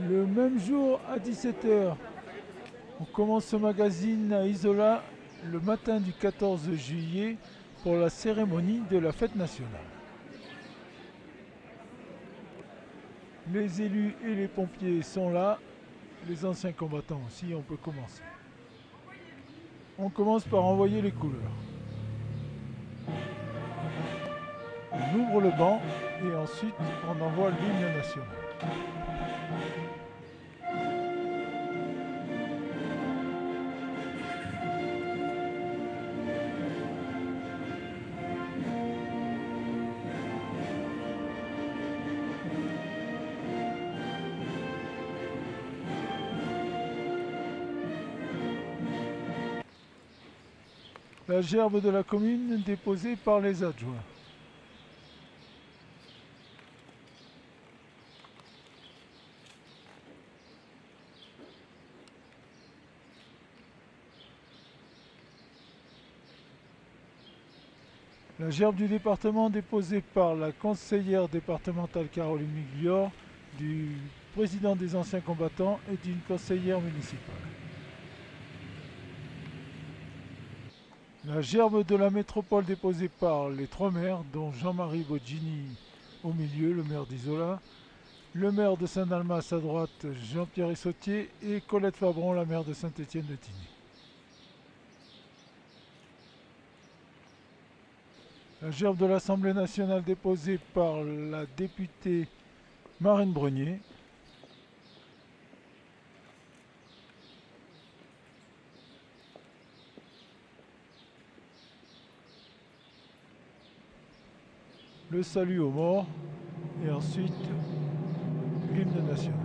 Le même jour à 17 h, on commence ce magazine à Isola le matin du 14 juillet pour la cérémonie de la fête nationale. Les élus et les pompiers sont là, les anciens combattants aussi, on peut commencer. On commence par envoyer les couleurs. On ouvre le banc et ensuite on envoie l'hymne national. La gerbe de la commune déposée par les adjoints. La gerbe du département déposée par la conseillère départementale Caroline Miglior, du président des anciens combattants et d'une conseillère municipale. La gerbe de la métropole déposée par les trois maires, dont Jean-Marie Boggini au milieu, le maire d'Isola, le maire de Saint-Dalmas à droite, Jean-Pierre Issautier, et Colette Fabron, la maire de Saint-Étienne-de-Tigny. La gerbe de l'Assemblée nationale déposée par la députée Marine Brenier. Le salut aux morts et ensuite l'hymne national.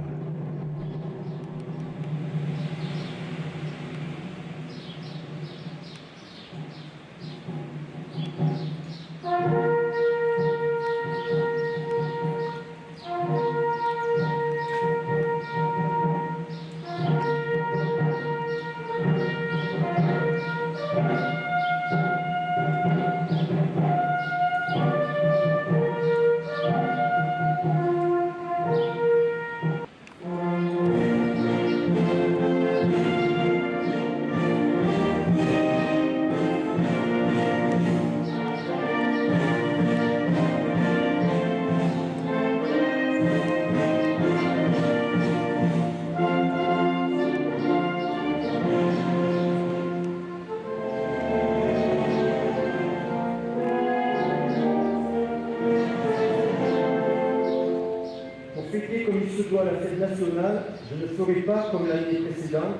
Comme il se doit à la fête nationale, je ne ferai pas, comme l'année précédente,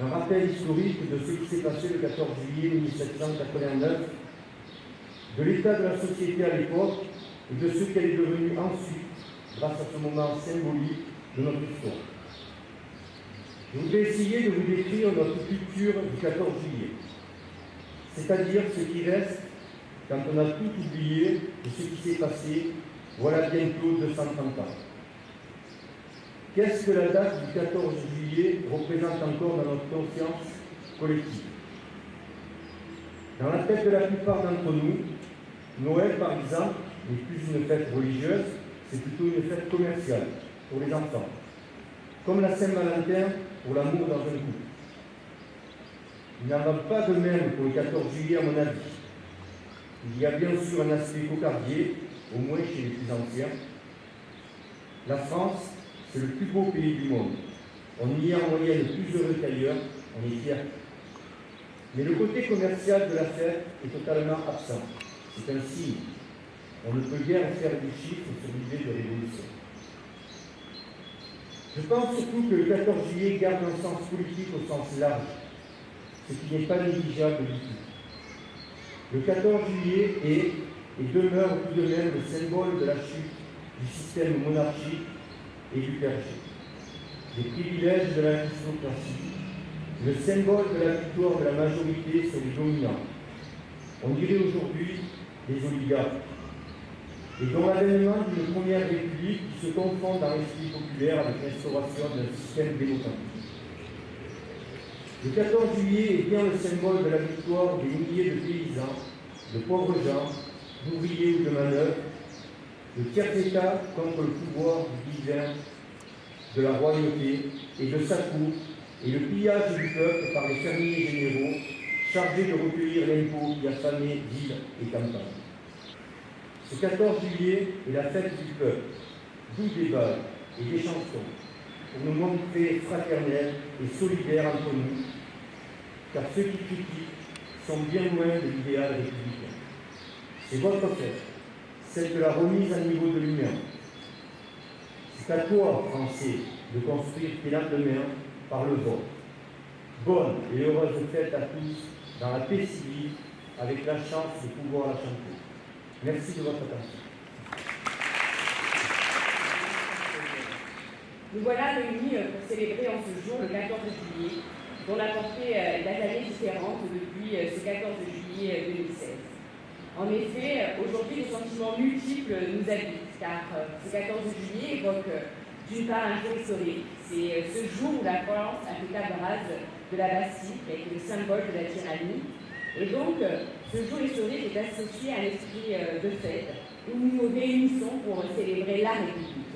un rappel historique de ce qui s'est passé le 14 juillet 1789, de l'état de la société à l'époque et de ce qu'elle est devenue ensuite, grâce à ce moment symbolique de notre histoire. Je voudrais essayer de vous décrire notre culture du 14 juillet, c'est-à-dire ce qui reste quand on a tout oublié de ce qui s'est passé voilà bientôt 230 ans. Qu'est-ce que la date du 14 juillet représente encore dans notre conscience collective? Dans la tête de la plupart d'entre nous, Noël, par exemple, n'est plus une fête religieuse, c'est plutôt une fête commerciale pour les enfants. Comme la Saint-Valentin pour l'amour dans un couple. Il n'en va pas de même pour le 14 juillet, à mon avis. Il y a bien sûr un aspect cocardier, au moins chez les plus anciens. La France, c'est le plus beau pays du monde. On y est en moyenne plus heureux qu'ailleurs, on est fiers. Mais le côté commercial de la fête est totalement absent. C'est un signe. On ne peut guère faire du chiffre sur l'idée de révolution. Je pense surtout que le 14 juillet garde un sens politique au sens large, ce qui n'est pas négligeable du tout. Le 14 juillet est et demeure tout de même le symbole de la chute du système monarchique et du clergé, des privilèges de l'aristocratie, le symbole de la victoire de la majorité sur les dominants. On dirait aujourd'hui des oligarques, et dont l'avènement d'une première république qui se confond dans l'esprit populaire avec l'instauration d'un système démocratique. Le 14 juillet est bien le symbole de la victoire des milliers de paysans, de pauvres gens, d'ouvriers ou de manœuvres, de tiers-État contre le pouvoir du divin de la royauté et de sa cour, et le pillage du peuple par les fermiers généraux chargés de recueillir l'impôt qui affamait ville et campagne. Ce 14 juillet est la fête du peuple, d'où des balles et des chansons, pour nous montrer fraternels et solidaires entre nous, car ceux qui critiquent sont bien loin de l'idéal républicain. C'est votre fête, celle de la remise à niveau de l'Union. C'est à toi, Français, de construire tes lendemains par le vote. Bonne et heureuse fête à tous, dans la paix civile, avec la chance de pouvoir la chanter. Merci de votre attention. Nous voilà réunis pour célébrer en ce jour, le 14 juillet, dont la portée est d'années différente depuis ce 14 juillet 2016. En effet, aujourd'hui, des sentiments multiples nous habitent, car ce 14 juillet évoque d'une part un jour historique. C'est ce jour où la France a fait table rase de la Bastille, qui a été le symbole de la tyrannie. Et donc, ce jour historique est associé à un esprit de fête, où nous nous réunissons pour célébrer la République.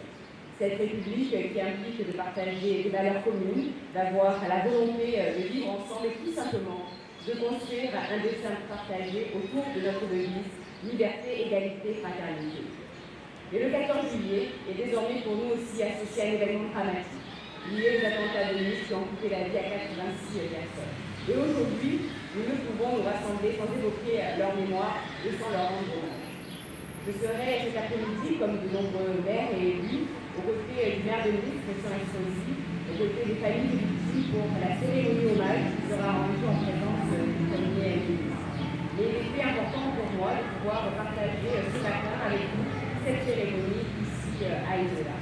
Cette République qui implique de partager des valeurs communes, d'avoir la volonté de vivre ensemble et tout simplement de construire un destin partagé autour de notre devise liberté, égalité, fraternité. Et le 14 juillet est désormais pour nous aussi associé à un événement dramatique, lié aux attentats de Nice qui ont coûté la vie à 86 personnes. Et aujourd'hui, nous ne pouvons nous rassembler sans évoquer leur mémoire et sans leur rendre hommage. Je serai cet après-midi, comme de nombreux maires et élus, aux côtés du maire de Nice, Christian Estrosi, aux côtés des familles des victimes pour la cérémonie hommage qui sera rendue en présence du premier ministre. Mais il était important pour moi de pouvoir partager ce matin avec vous cette cérémonie ici à Isola.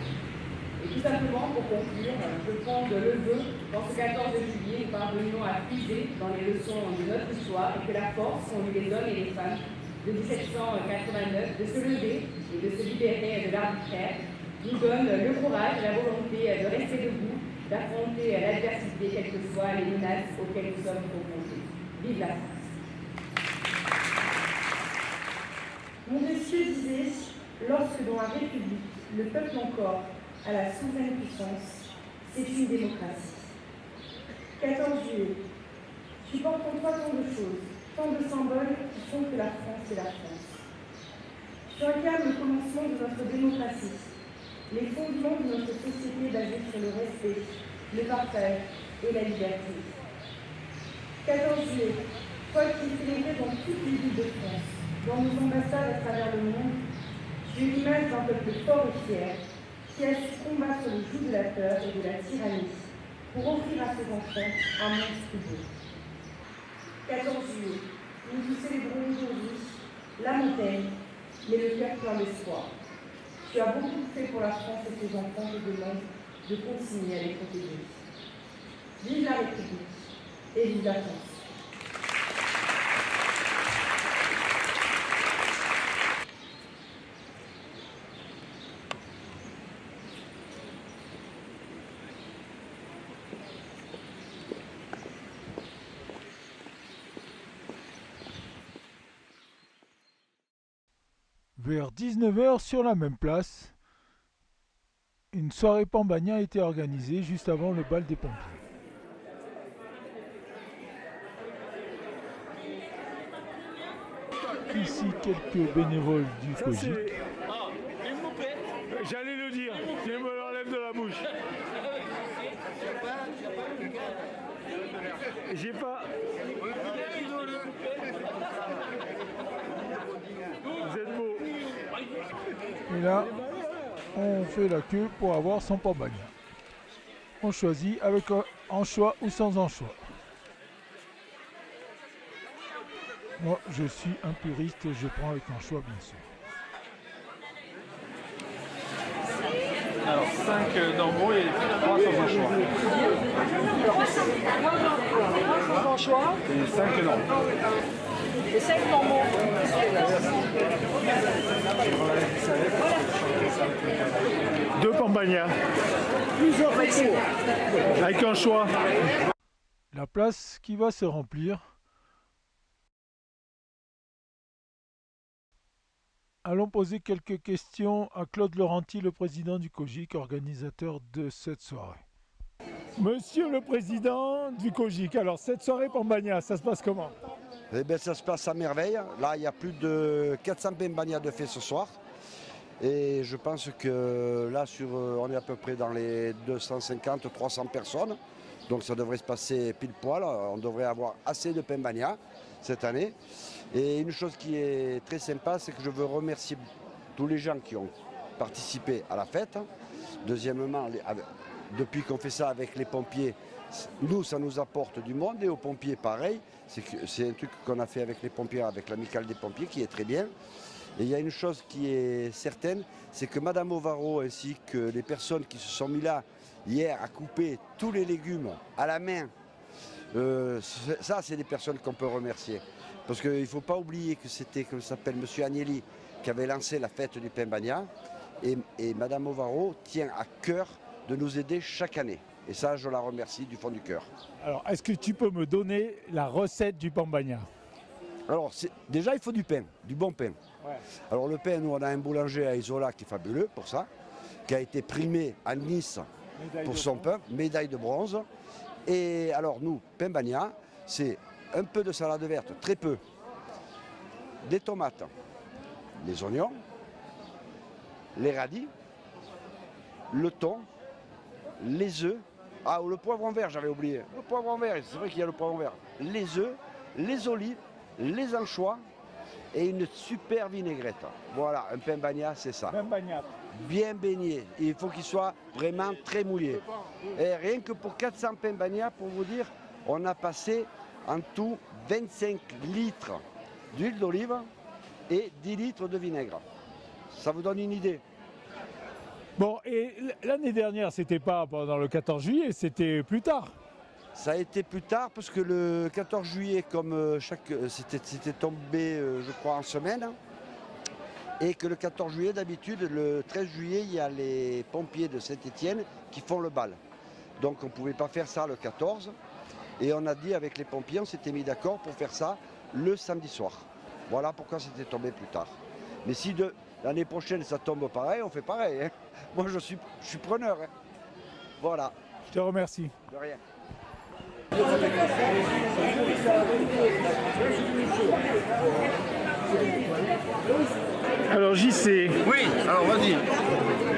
Et tout simplement, pour conclure, je fonde le vœu qu'en ce 14 juillet, nous parvenions à puiser dans les leçons de notre histoire et que la force qu'ont eu les hommes et les femmes de 1789 de se lever et de se libérer de l'arbitraire nous donne le courage et la volonté de rester debout, d'affronter l'adversité, quelles que soient les menaces auxquelles nous sommes confrontés. Vive la France! Montesquieu disait, lorsque dans la République, le peuple encore a la souveraine puissance, c'est une démocratie. 14 juillet, tu portes en toi tant de choses, tant de symboles qui font que la France est la France. Tu incarnes le commencement de notre démocratie, les fondements de notre société basée sur le respect, le partage et la liberté. 14 juillet, toi qui es célébré dans toutes les villes de France, dans nos ambassades à travers le monde, tu es l'image d'un peuple fort et fier, qui a su combattre le joug de la peur et de la tyrannie pour offrir à ses enfants un monde plus beau. 14 juillet, nous vous célébrons aujourd'hui la montagne, mais le cœur plein d'espoir. Tu as beaucoup fait pour la France et ses enfants, je demande de continuer à les protéger. Vive la République et vive la France. Vers 19 h sur la même place, une soirée Pambagna a été organisée juste avant le bal des pompiers. Ici quelques bénévoles du COGIC. J'allais le dire, je me l'enlève de la bouche. J'ai pas. Vous êtes beau. Et là, on fait la queue pour avoir son Pambagna. On choisit avec anchois ou sans anchois. Moi, je suis un puriste, je prends avec anchois bien sûr. Alors 5 normaux et 3 sans anchois. 3 sans anchois Et 5 normaux. et 5 normaux. Deux Pambagna. Avec un choix. La place qui va se remplir. Allons poser quelques questions à Claude Laurenti, le président du COGIC, organisateur de cette soirée. Monsieur le président du COGIC, alors cette soirée Pambagna, ça se passe comment? Eh bien, ça se passe à merveille. Là, il y a plus de 400 Pambagna de fait ce soir. Et je pense que là, on est à peu près dans les 250-300 personnes. Donc ça devrait se passer pile poil. On devrait avoir assez de Pambagna cette année. Et une chose qui est très sympa, c'est que je veux remercier tous les gens qui ont participé à la fête. Deuxièmement, depuis qu'on fait ça avec les pompiers, nous, ça nous apporte du monde. Et aux pompiers, pareil. C'est un truc qu'on a fait avec les pompiers, avec l'amicale des pompiers, qui est très bien. Et il y a une chose qui est certaine, c'est que Madame Ovaro ainsi que les personnes qui se sont mis là hier à couper tous les légumes à la main, ça c'est des personnes qu'on peut remercier. Parce qu'il ne faut pas oublier que c'était, comme s'appelle, M. Agnelli qui avait lancé la fête du Pambagna. Et Madame Ovaro tient à cœur de nous aider chaque année. Et ça, je la remercie du fond du cœur. Alors, est-ce que tu peux me donner la recette du Pambagna? Alors, déjà, il faut du pain, du bon pain. Ouais. Alors, le pain, nous, on a un boulanger à Isola qui est fabuleux pour ça, qui a été primé à Nice pour son pain, médaille de bronze. Et alors, nous, Pambagna, c'est un peu de salade verte, très peu, des tomates, les oignons, les radis, le thon, les œufs. Ah, le poivron vert, j'avais oublié. Le poivron vert, c'est vrai qu'il y a le poivron vert. Les œufs, les olives, les anchois et une super vinaigrette. Voilà, un Pambagna, c'est ça. Pambagna. Bien baigné. Il faut qu'il soit vraiment très mouillé. Et rien que pour 400 Pambagna, pour vous dire, on a passé en tout 25 litres d'huile d'olive et 10 litres de vinaigre. Ça vous donne une idée. Bon, et l'année dernière, c'était pas pendant le 14 juillet, c'était plus tard. Ça a été plus tard parce que le 14 juillet, comme c'était tombé, je crois, en semaine. Et que le 14 juillet, d'habitude, le 13 juillet, il y a les pompiers de Saint-Étienne qui font le bal. Donc on ne pouvait pas faire ça le 14. Et on a dit avec les pompiers, on s'était mis d'accord pour faire ça le samedi soir. Voilà pourquoi c'était tombé plus tard. Mais si l'année prochaine ça tombe pareil, on fait pareil. Hein. Moi je suis preneur. Hein. Voilà. Je te remercie. De rien. Alors JC, Oui, alors vas-y.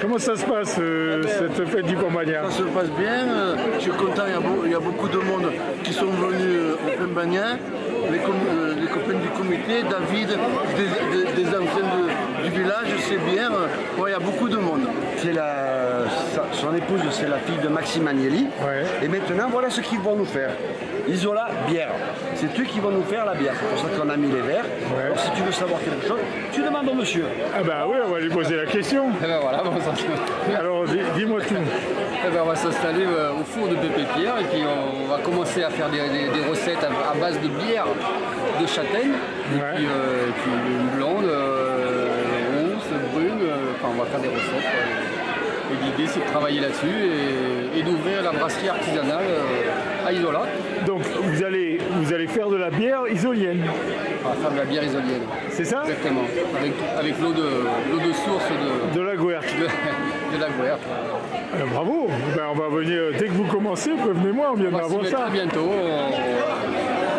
comment ça se passe cette fête du Pambagna? Ça se passe bien. Je suis content, il y a beaucoup de monde qui sont venus au Pambagna. Les copains du comité, David, des anciens du village, c'est bien. Ouais, il y a beaucoup de monde. Son épouse, c'est la fille de Maxime Agnelli. Ouais. Et maintenant, voilà ce qu'ils vont nous faire. Isola, bière. C'est eux qui vont nous faire la bière. C'est pour ça qu'on a mis les verres. Ouais. Alors, si tu veux savoir quelque chose, tu demandes au monsieur. Ah bah oui, on va lui poser la question. Et ben voilà, Alors dis-moi tout. et ben on va s'installer au four de Pépé Pierre et puis on va commencer à faire des recettes à base de bière de châtaigne, Ouais. et puis une blonde, rousse, brune, enfin on va faire des recettes. Et l'idée c'est de travailler là-dessus et d'ouvrir la brasserie artisanale à Isola. Donc vous allez faire de la bière isolienne, On va faire de la bière isolienne. c'est ça? Exactement. Avec l'eau de source De la Gouert. de la Gouert. Bravo. Ben, on va venir dès que vous commencez, prévenez-moi, on vient On va s'y d'avoir mettre ça. très bientôt.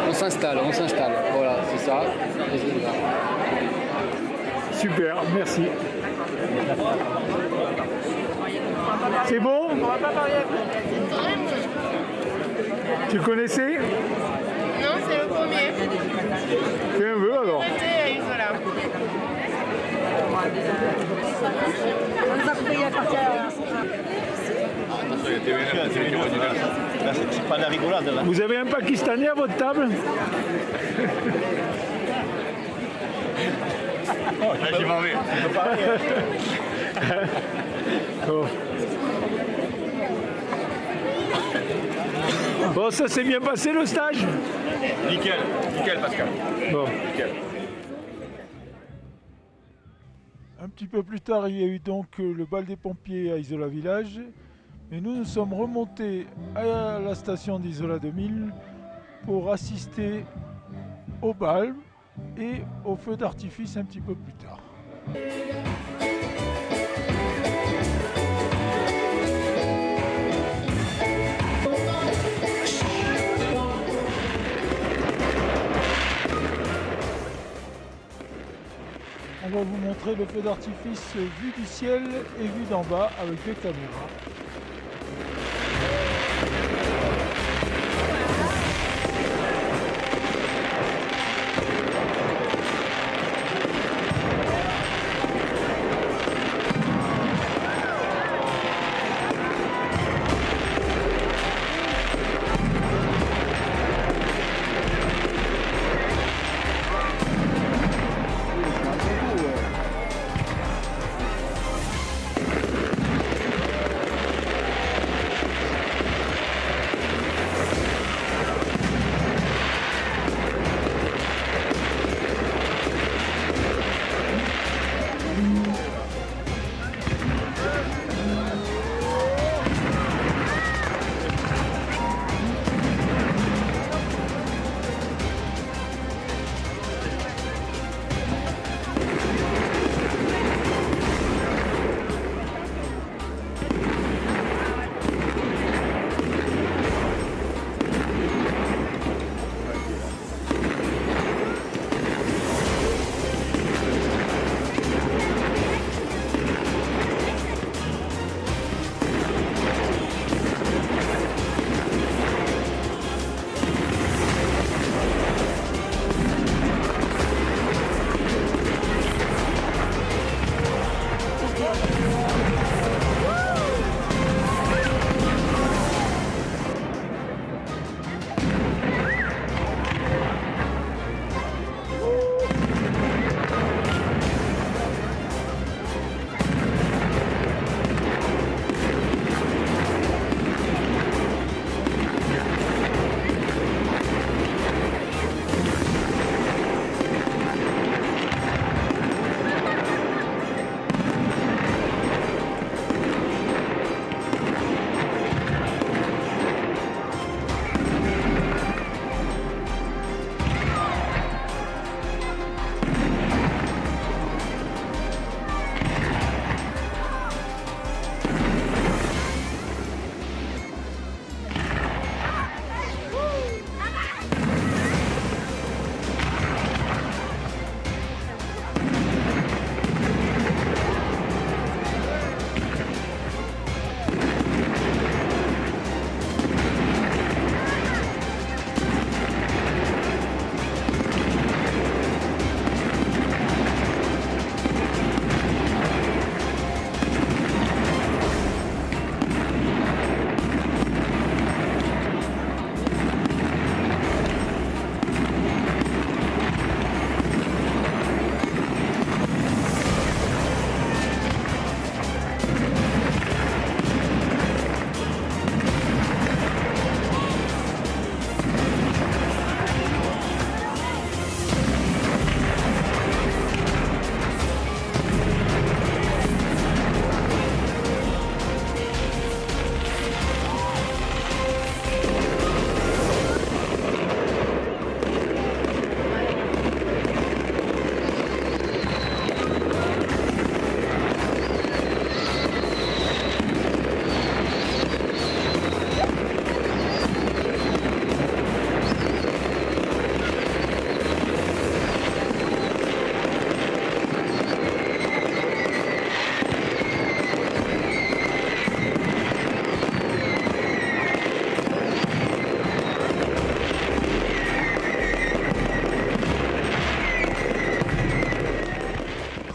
On s'installe. Voilà, c'est ça. Et c'est ça. Super, merci. C'est bon? On va pas parler Tu connaissais? Non, c'est le premier. Fais un vœu alors. C'était à Isola. C'est pas de la rigolade là. Vous avez un Pakistanais à votre table? J'y m'en vais. Bon. Bon, ça s'est bien passé le stage? Nickel Pascal. Bon. Un petit peu plus tard, il y a eu donc le bal des pompiers à Isola Village. Et nous sommes remontés à la station d'Isola 2000 pour assister au bal et au feu d'artifice un petit peu plus tard. On va vous montrer le feu d'artifice vu du ciel et vu d'en bas avec des caméras.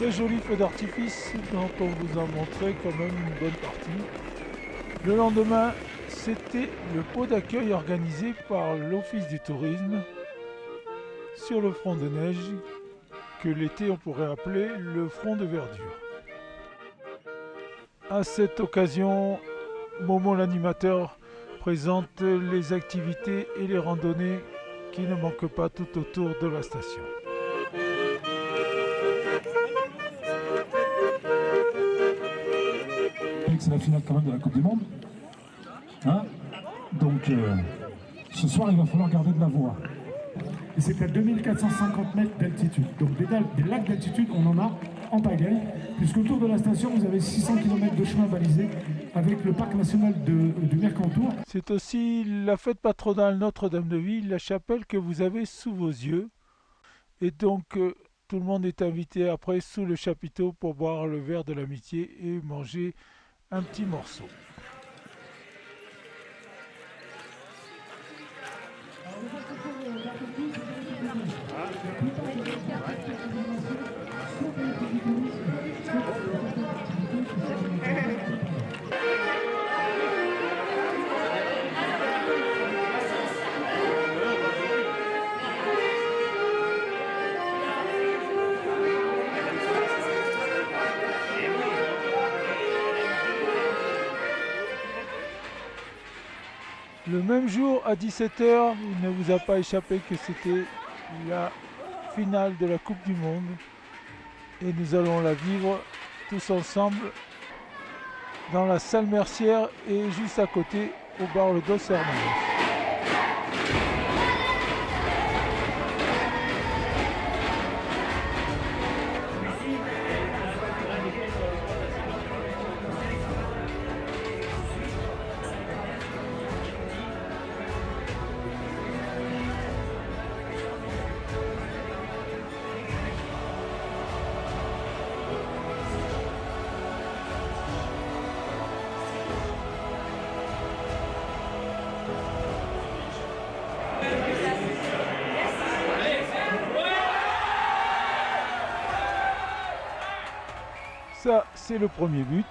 Très joli feu d'artifice dont on vous a montré quand même une bonne partie. Le lendemain, c'était le pot d'accueil organisé par l'Office du tourisme sur le front de neige que l'été on pourrait appeler le front de verdure. À cette occasion, Momo l'animateur présente les activités et les randonnées qui ne manquent pas tout autour de la station. C'est la finale quand même de la Coupe du Monde. Hein, donc ce soir il va falloir garder de la voix. Et c'est à 2450 mètres d'altitude. Donc des lacs d'altitude on en a en pagaille, puisque autour de la station, vous avez 600 km de chemin balisé avec le parc national du Mercantour. C'est aussi la fête patronale Notre-Dame-de-Ville, la chapelle que vous avez sous vos yeux. Et donc, tout le monde est invité après sous le chapiteau pour boire le verre de l'amitié et manger un petit morceau. Le même jour, à 17h, il ne vous a pas échappé que c'était la finale de la Coupe du Monde. Et nous allons la vivre tous ensemble dans la salle Mercière et juste à côté, au bar Le Dos Hermanos. Ça, c'est le premier but.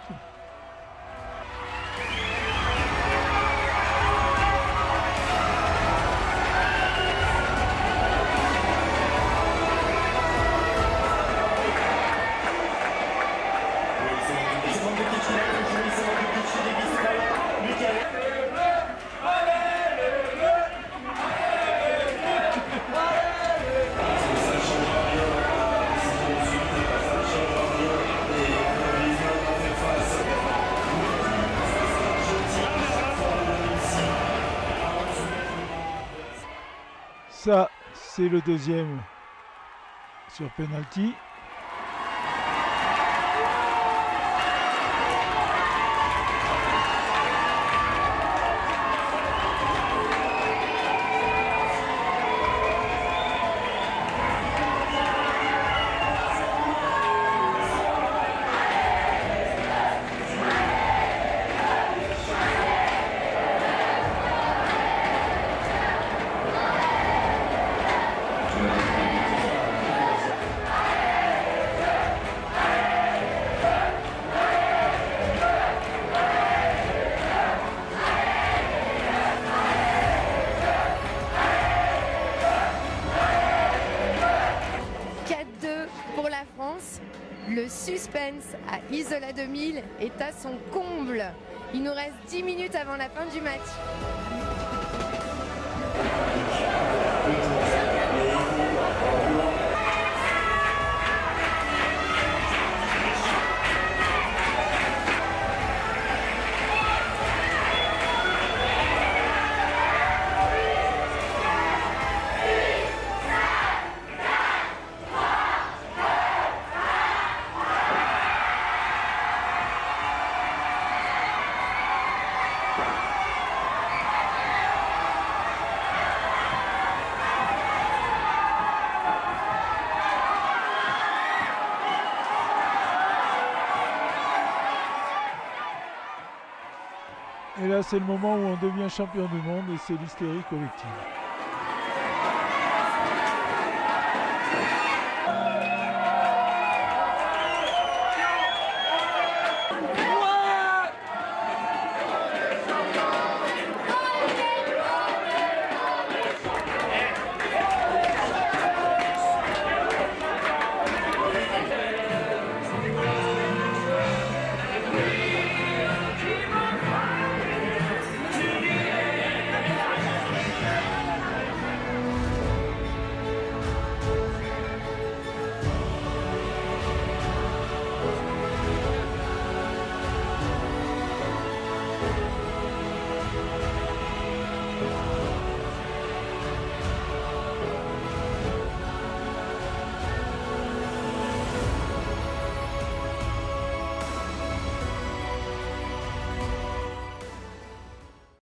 Ça, c'est le deuxième sur penalty. Le suspense à Isola 2000 est à son comble. Il nous reste 10 minutes avant la fin du match. Et là, c'est le moment où on devient champion du monde et c'est l'hystérie collective.